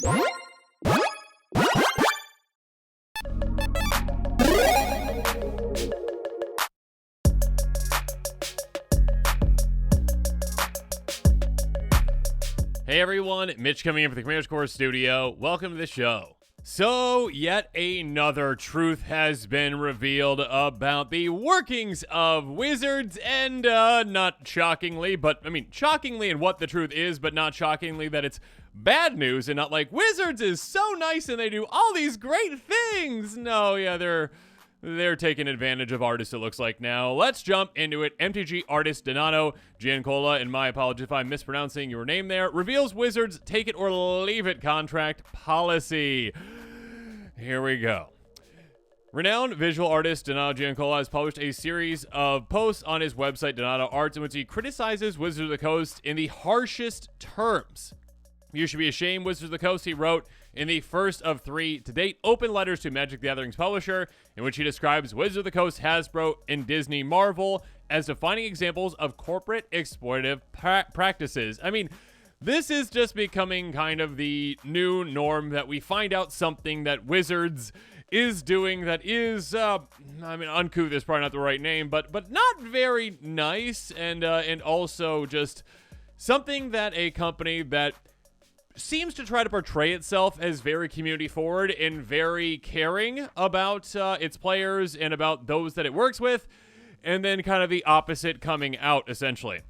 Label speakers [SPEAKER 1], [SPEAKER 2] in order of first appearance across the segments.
[SPEAKER 1] Hey everyone, Mitch coming in from the Commander's Core Studio. Welcome to the show. So, yet another truth has been revealed about the workings of Wizards, and not shockingly, but I mean, shockingly in what the truth is, but not shockingly that it's bad news and not like Wizards is so nice and they do all these great things. No, yeah, they're taking advantage of artists, it looks like now. Let's jump into it. MTG artist Donato Giancola, and my apologies if I'm mispronouncing your name there, reveals Wizards' take it or leave it contract policy. Here we go. Renowned visual artist Donato Giancola has published a series of posts on his website, Donato Arts, in which he criticizes Wizards of the Coast in the harshest terms. "You should be ashamed, Wizards of the Coast," he wrote in the first of 3 to date open letters to Magic the Gathering's publisher, in which he describes Wizards of the Coast, Hasbro, and Disney Marvel as defining examples of corporate exploitative practices. I mean, this is just becoming kind of the new norm that we find out something that Wizards is doing that is, uncouth is probably not the right name, but not very nice, and also just something that a company that seems to try to portray itself as very community forward and very caring about its players and about those that it works with, and then kind of the opposite coming out, essentially.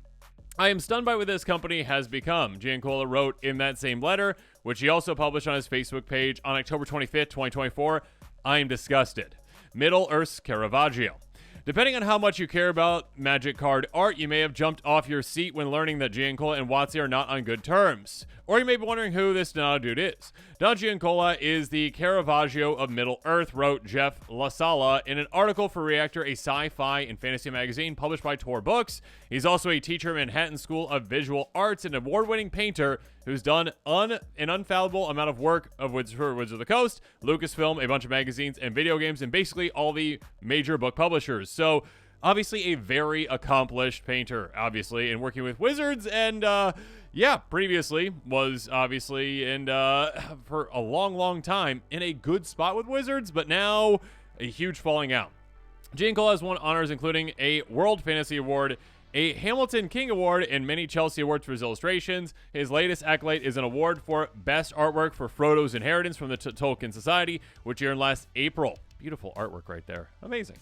[SPEAKER 1] "I am stunned by what this company has become," Giancola wrote in that same letter, which he also published on his Facebook page on October 25th, 2024. "I am disgusted." Middle-earth's Caravaggio. Depending on how much you care about Magic card art, you may have jumped off your seat when learning that Giancola and WotC are not on good terms. Or you may be wondering who this Donato dude is. Don Giancola is the Caravaggio of Middle-earth, wrote Jeff LaSala in an article for Reactor, a sci-fi and fantasy magazine published by Tor Books. He's also a teacher at Manhattan School of Visual Arts and an award-winning painter who's done an unfallible amount of work for Wizards of the Coast, Lucasfilm, a bunch of magazines and video games, and basically all the major book publishers. So, obviously a very accomplished painter, obviously, in working with Wizards, and, previously was obviously, and for a long, long time, in a good spot with Wizards, but now a huge falling out. Giancola has won honors including a World Fantasy Award, a Hamilton King Award, and many Chelsea Awards for his illustrations. His latest accolade is an award for Best Artwork for Frodo's Inheritance from the Tolkien Society, which he earned last April. Beautiful artwork right there. Amazing.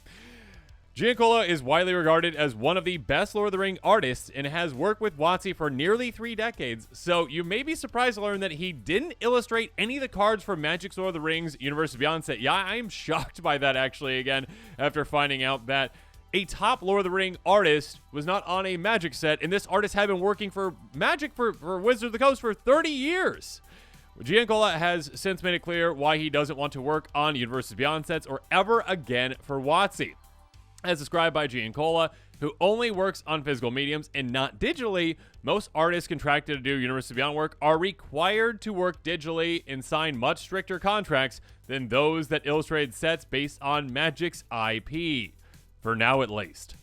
[SPEAKER 1] Giancola is widely regarded as one of the best Lord of the Rings artists and has worked with WotC for nearly 3 decades, so you may be surprised to learn that he didn't illustrate any of the cards for Magic's Lord of the Rings Universe Beyond set. Yeah, I'm shocked by that, actually, again, after finding out that a top Lord of the Rings artist was not on a Magic set, and this artist had been working for Magic for Wizards of the Coast for 30 years. Giancola has since made it clear why he doesn't want to work on Universes Beyond sets or ever again for WotC. As described by Giancola, who only works on physical mediums and not digitally, most artists contracted to do Universes Beyond work are required to work digitally and sign much stricter contracts than those that illustrated sets based on Magic's IP. For now, at least.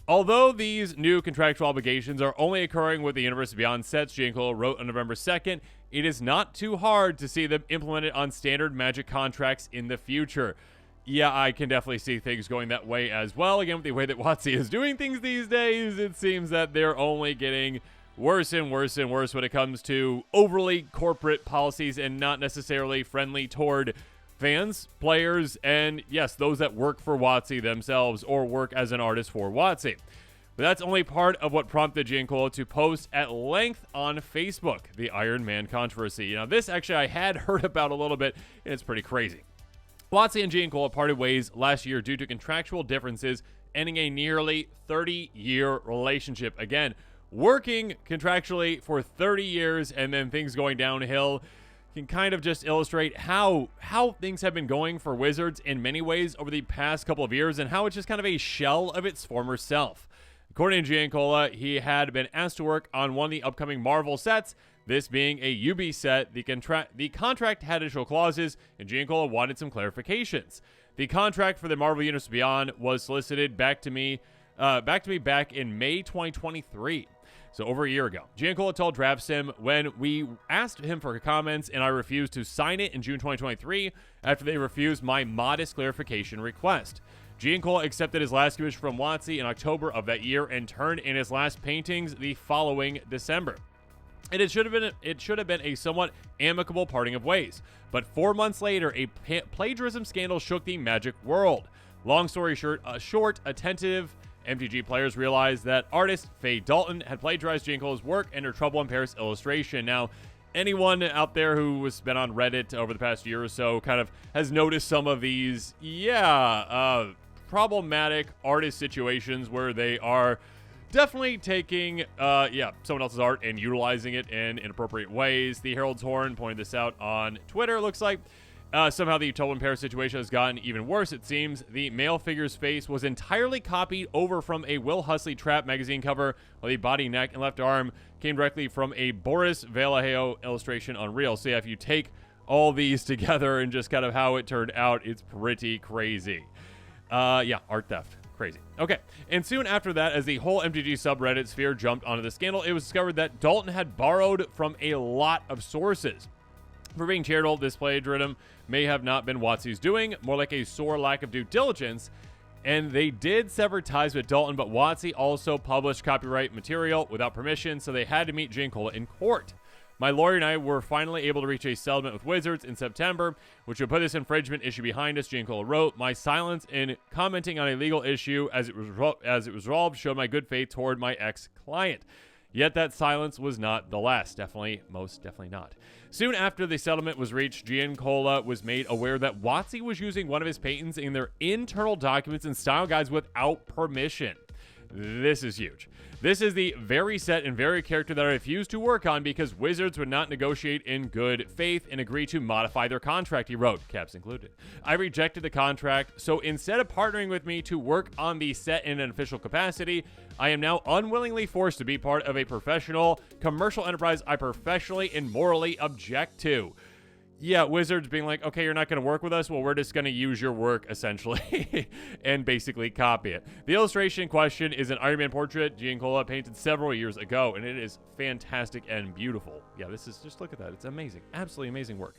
[SPEAKER 1] Although these new contractual obligations are only occurring with the Universes Beyond sets, Giancola wrote on November 2nd, it is not too hard to see them implemented on standard Magic contracts in the future. Yeah, I can definitely see things going that way as well. Again, with the way that WotC is doing things these days, it seems that they're only getting worse and worse and worse when it comes to overly corporate policies and not necessarily friendly toward fans, players, and yes, those that work for WotC themselves or work as an artist for WotC. But that's only part of what prompted Giancola to post at length on Facebook, the Iron Man controversy. Now, this actually I had heard about a little bit, and it's pretty crazy. WotC and Giancola parted ways last year due to contractual differences, ending a nearly 30-year relationship. Again, working contractually for 30 years and then things going downhill can kind of just illustrate how things have been going for Wizards in many ways over the past couple of years and how it's just kind of a shell of its former self. According to Giancola, he had been asked to work on one of the upcoming Marvel sets, this being a UB set. The contract had additional clauses, and Giancola wanted some clarifications. The contract for the Marvel Universe Beyond was solicited back to me back in May 2023. So over a year ago, Giancola told DraftSim when we asked him for comments and I refused to sign it in June 2023 after they refused my modest clarification request. Giancola accepted his last commission from WotC in October of that year and turned in his last paintings the following December. And it should have been a somewhat amicable parting of ways. But 4 months later, a plagiarism scandal shook the Magic world. Long story short, attentive MTG players realized that artist Faye Dalton had plagiarized Giancola's work and her Trouble in Paris illustration. Now, anyone out there who has been on Reddit over the past year or so kind of has noticed some of these, problematic artist situations where they are definitely taking, someone else's art and utilizing it in inappropriate ways. The Herald's Horn pointed this out on Twitter, looks like. Somehow the Trouble in Paris situation has gotten even worse, it seems. The male figure's face was entirely copied over from a Will Huxley Trap magazine cover, while the body, neck, and left arm came directly from a Boris Vallejo illustration on Reel. So yeah, if you take all these together and just kind of how it turned out, it's pretty crazy. Art theft. Crazy. Okay, and soon after that, as the whole MTG subreddit sphere jumped onto the scandal, it was discovered that Dalton had borrowed from a lot of sources. For being charitable, this plagiarism may have not been WotC's doing, more like a sore lack of due diligence, and they did sever ties with Dalton, but WotC also published copyright material without permission, so they had to meet Giancola in court. My lawyer and I were finally able to reach a settlement with Wizards in September, which would put this infringement issue behind us, Giancola wrote. My silence in commenting on a legal issue as it was resolved showed my good faith toward my ex-client. Yet that silence was not the last. Most definitely not. Soon after the settlement was reached, Giancola was made aware that WotC was using one of his paintings in their internal documents and style guides without permission. This is huge. This is the very set and very character that I refused to work on because Wizards would not negotiate in good faith and agree to modify their contract, he wrote, caps included. I rejected the contract, so instead of partnering with me to work on the set in an official capacity, I am now unwillingly forced to be part of a professional commercial enterprise I professionally and morally object to. Yeah, Wizards being like, okay, you're not going to work with us? Well, we're just going to use your work, essentially, and basically copy it. The illustration in question is an Iron Man portrait Giancola painted several years ago, and it is fantastic and beautiful. Yeah, this is, just look at that. It's amazing. Absolutely amazing work.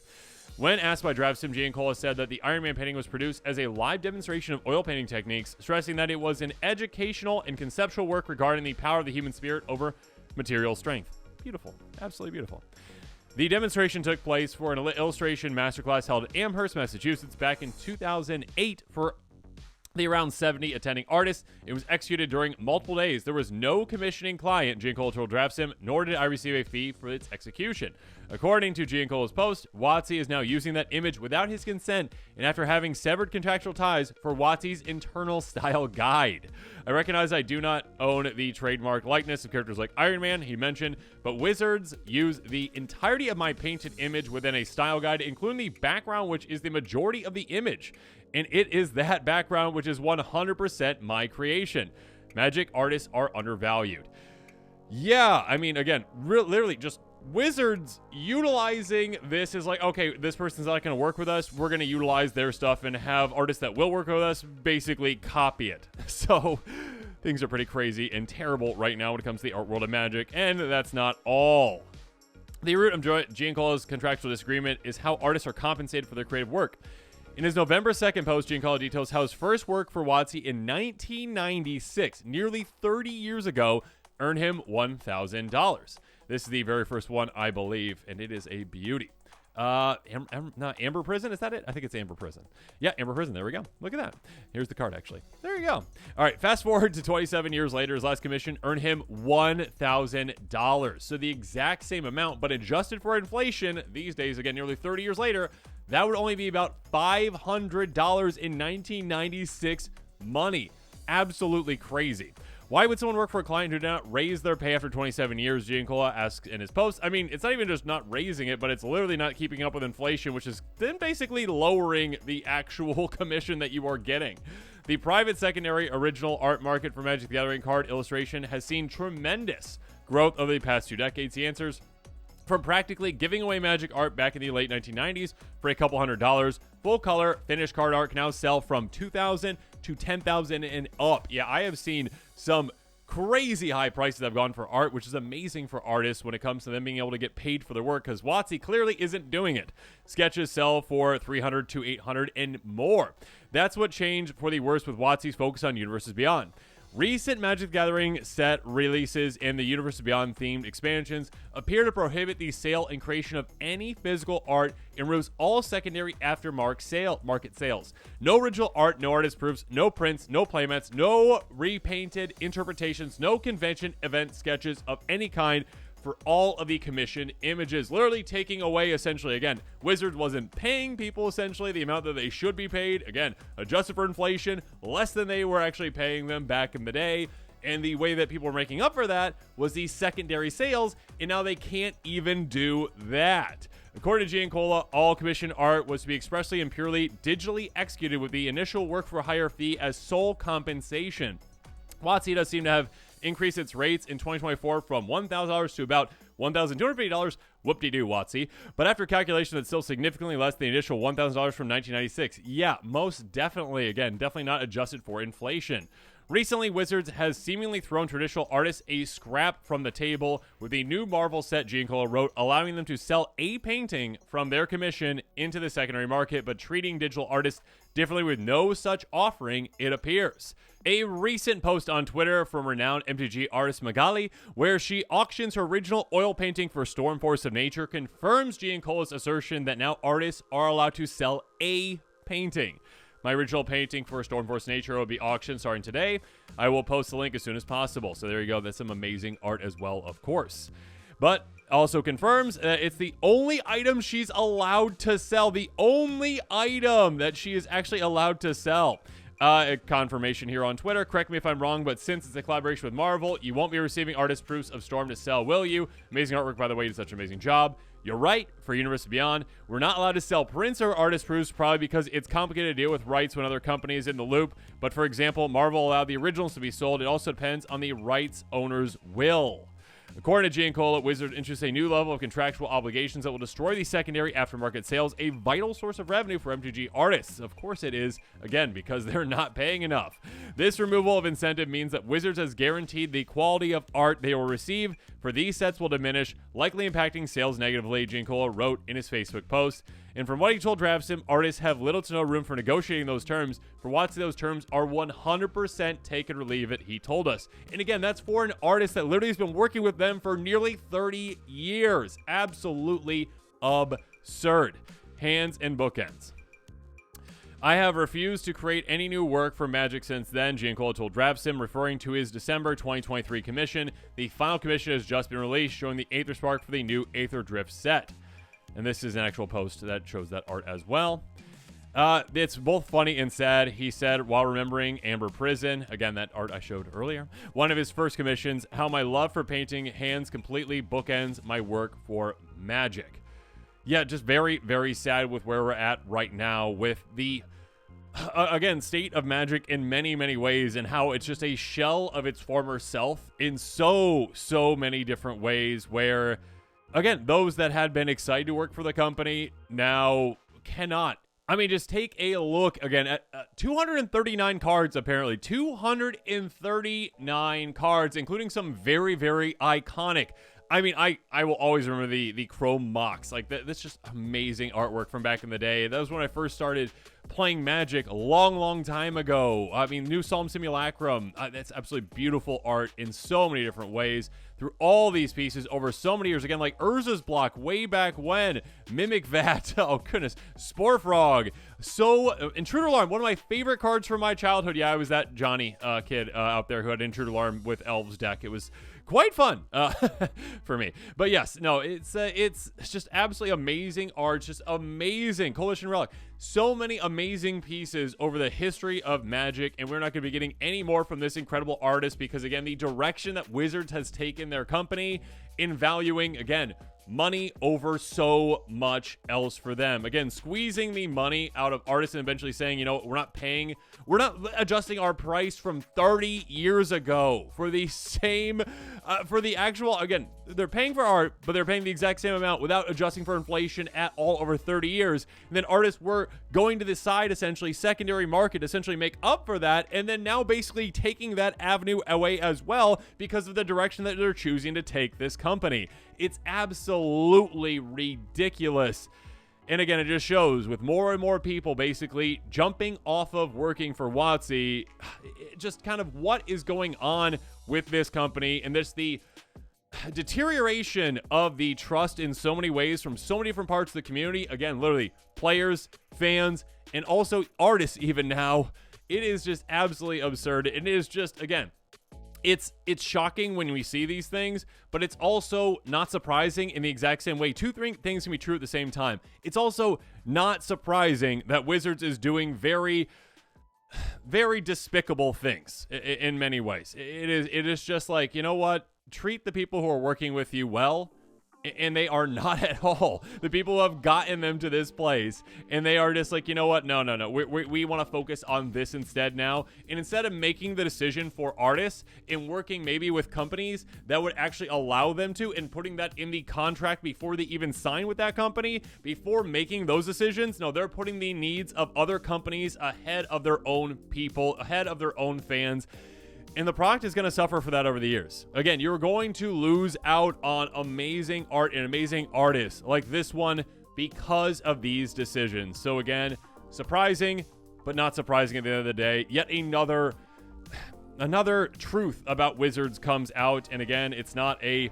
[SPEAKER 1] When asked by DraftSim, Giancola said that the Iron Man painting was produced as a live demonstration of oil painting techniques, stressing that it was an educational and conceptual work regarding the power of the human spirit over material strength. Beautiful. Absolutely beautiful. The demonstration took place for an illustration masterclass held in Amherst, Massachusetts back in 2008 for the around 70 attending artists. It was executed during multiple days. There was no commissioning client, Giancola told DraftSim, nor did I receive a fee for its execution. According to Giancola's post, WotC is now using that image without his consent and after having severed contractual ties for WotC's internal style guide. I recognize I do not own the trademark likeness of characters like Iron Man, he mentioned, but Wizards use the entirety of my painted image within a style guide, including the background, which is the majority of the image. And it is that background which is 100% my creation. Magic artists are undervalued. Yeah, I mean, again, literally just Wizards utilizing this is like, okay, this person's not going to work with us. We're going to utilize their stuff and have artists that will work with us basically copy it. So things are pretty crazy and terrible right now when it comes to the art world of Magic. And that's not all. The root of Giancola's contractual disagreement is how artists are compensated for their creative work. In his November 2nd post, Giancola details how his first work for WotC in 1996, nearly 30 years ago, earned him $1,000. This is the very first one, I believe, and it is a beauty. Amber Prison, is that it? I think it's Amber Prison. Yeah, Amber Prison, there we go. Look at that. Here's the card, actually. There you go. All right, fast forward to 27 years later, his last commission earned him $1,000. So the exact same amount, but adjusted for inflation, these days, again, nearly 30 years later, that would only be about $500 in 1996 money. Absolutely crazy. Why would someone work for a client who did not raise their pay after 27 years, Giancola asks in his post. I mean, it's not even just not raising it, but it's literally not keeping up with inflation, which is then basically lowering the actual commission that you are getting. The private secondary original art market for Magic the Gathering card illustration has seen tremendous growth over the past 2 decades, he answers. From practically giving away Magic art back in the late 1990s for a couple $100, full color finished card art can now sell from $2,000 to $10,000 and up. Yeah, I have seen some crazy high prices have gone for art, which is amazing for artists when it comes to them being able to get paid for their work, because WotC clearly isn't doing it. Sketches sell for $300 to $800 and more. That's what changed for the worse with WotC's focus on Universes Beyond. Recent Magic the Gathering set releases and the Universes Beyond themed expansions appear to prohibit the sale and creation of any physical art and removes all secondary aftermarket market sales. No original art, no artist proofs, no prints, no playmats, no repainted interpretations, no convention event sketches of any kind for all of the commissioned images, literally taking away, essentially, again, Wizards wasn't paying people, essentially, the amount that they should be paid, again, adjusted for inflation, less than they were actually paying them back in the day, and the way that people were making up for that was the secondary sales, and now they can't even do that. According to Giancola, all commissioned art was to be expressly and purely digitally executed with the initial work for hire fee as sole compensation. WotC does seem to have increased its rates in 2024 from $1,000 to about $1,250. Whoop-de-doo, WotC. But after calculation, that's still significantly less than the initial $1,000 from 1996. Yeah, most definitely. Again, definitely not adjusted for inflation. Recently, Wizards has seemingly thrown traditional artists a scrap from the table with the new Marvel set Giancola wrote, allowing them to sell a painting from their commission into the secondary market, but treating digital artists differently with no such offering, it appears. A recent post on Twitter from renowned MTG artist Magali, where she auctions her original oil painting for Stormforce of Nature, confirms Giancola's assertion that now artists are allowed to sell a painting. My original painting for Stormforce Nature will be auctioned starting today. I will post the link as soon as possible. So there you go. That's some amazing art as well, of course. But also confirms that it's the only item she's allowed to sell. The only item that she is actually allowed to sell. A confirmation here on Twitter. Correct me if I'm wrong, but since it's a collaboration with Marvel, you won't be receiving artist proofs of Storm to sell, will you? Amazing artwork, by the way. You did such an amazing job. You're right, for Universes Beyond, we're not allowed to sell prints or artist proofs, probably because it's complicated to deal with rights when other companies in the loop. But for example, Marvel allowed the originals to be sold. It also depends on the rights owner's will. According to Giancola, Wizards introduced a new level of contractual obligations that will destroy the secondary aftermarket sales, a vital source of revenue for MTG artists. Of course it is, again, because they're not paying enough. This removal of incentive means that Wizards has guaranteed the quality of art they will receive for these sets will diminish, likely impacting sales negatively, Giancola wrote in his Facebook post. And from what he told DraftSim, artists have little to no room for negotiating those terms. For WotC, those terms are 100% take it or leave it, he told us. And again, that's for an artist that literally has been working with them for nearly 30 years. Absolutely absurd. Hands and bookends. I have refused to create any new work for Magic since then, Giancola told DraftSim, referring to his December 2023 commission. The final commission has just been released, showing the Aether Spark for the new Aether Drift set. And this is an actual post that shows that art as well. It's both funny and sad, he said, while remembering Amber Prison. Again, that art I showed earlier. One of his first commissions, how my love for painting hands completely bookends my work for Magic. Yeah, just very, very sad with where we're at right now with the, again, state of Magic in many, many ways and how it's just a shell of its former self in so many different ways where, again, those that had been excited to work for the company now cannot. I mean, just take a look again at 239 cards, apparently. 239 cards, including some very, very iconic. I mean, I will always remember the Chrome Mox. Like, that's just amazing artwork from back in the day. That was when I first started playing Magic a long time ago. I mean, New Psalm Simulacrum. That's absolutely beautiful art in so many different ways through all these pieces over so many years. Again, like Urza's Block way back when. Mimic Vat. Oh, goodness. Spore Frog. Intruder Alarm. One of my favorite cards from my childhood. Yeah, I was that Johnny kid out there who had Intruder Alarm with Elves deck. It was quite fun for me. But yes, no, it's just absolutely amazing art, just amazing. Coalition Relic. So many amazing pieces over the history of Magic, and we're not going to be getting any more from this incredible artist because, again, the direction that Wizards has taken their company in valuing, again, money over so much else for them. Again, squeezing the money out of artists and eventually saying, you know, we're not adjusting our price from 30 years ago for the same, for the actual, again, they're paying for art, but they're paying the exact same amount without adjusting for inflation at all over 30 years. And then artists were going to the side, essentially, secondary market, essentially make up for that, and then now basically taking that avenue away as well because of the direction that they're choosing to take this company. It's absolutely ridiculous. And again, it just shows with more and more people basically jumping off of working for WotC, just kind of what is going on with this company and this the deterioration of the trust in so many ways from so many different parts of the community. Again, literally players, fans, and also artists even now. It is just absolutely absurd. It is just, again, it's shocking when we see these things, but it's also not surprising in the exact same way. Two things can be true at the same time. It's also not surprising that Wizards is doing very, very despicable things in many ways. It is just like, you know what? Treat the people who are working with you well, and they are not at all. The people who have gotten them to this place, and they are just like, you know what? No. We want to focus on this instead now. And instead of making the decision for artists and working maybe with companies that would actually allow them to, and putting that in the contract before they even sign with that company, before making those decisions, no, they're putting the needs of other companies ahead of their own people, ahead of their own fans. And the product is going to suffer for that over the years. Again, you're going to lose out on amazing art and amazing artists like this one because of these decisions. So again, surprising, but not surprising at the end of the day. Yet another truth about Wizards comes out. And again, it's not a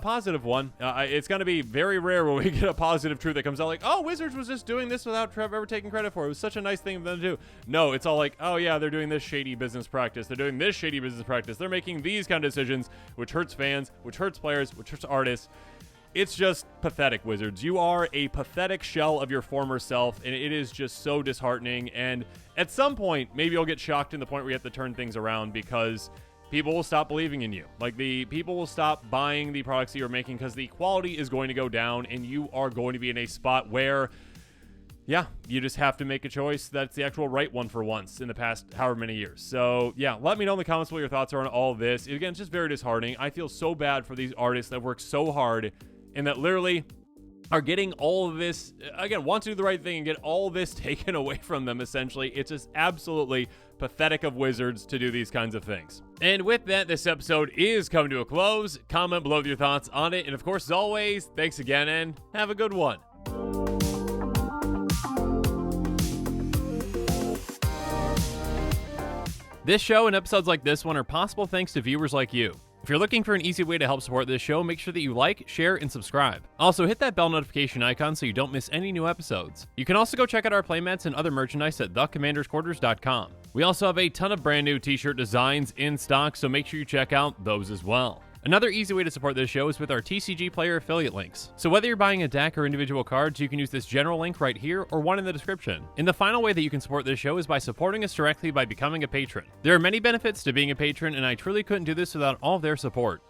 [SPEAKER 1] positive one. It's going to be very rare when we get a positive truth that comes out like, oh, Wizards was just doing this without Trev ever taking credit for it. It was such a nice thing for them to do. No, it's all like, oh yeah, they're doing this shady business practice. They're doing this shady business practice. They're making these kind of decisions, which hurts fans, which hurts players, which hurts artists. It's just pathetic, Wizards. You are a pathetic shell of your former self, and it is just so disheartening. And at some point, maybe you'll get shocked in the point where you have to turn things around because people will stop believing in you. Like, the people will stop buying the products that you're making because the quality is going to go down, and you are going to be in a spot where, yeah, you just have to make a choice that's the actual right one for once in the past however many years. So, yeah, let me know in the comments what your thoughts are on all this. Again, it's just very disheartening. I feel so bad for these artists that work so hard and that literally are getting all of this, again, want to do the right thing and get all this taken away from them, essentially. It's just absolutely pathetic of Wizards to do these kinds of things. And with that, this episode is coming to a close. Comment below with your thoughts on it. And of course, as always, thanks again and have a good one. This show and episodes like this one are possible thanks to viewers like you. If you're looking for an easy way to help support this show, make sure that you like, share, and subscribe. Also, hit that bell notification icon so you don't miss any new episodes. You can also go check out our playmats and other merchandise at thecommandersquarters.com. We also have a ton of brand new t-shirt designs in stock, so make sure you check out those as well. Another easy way to support this show is with our TCG Player affiliate links. So whether you're buying a deck or individual cards, you can use this general link right here or one in the description. And the final way that you can support this show is by supporting us directly by becoming a patron. There are many benefits to being a patron, and I truly couldn't do this without all of their support.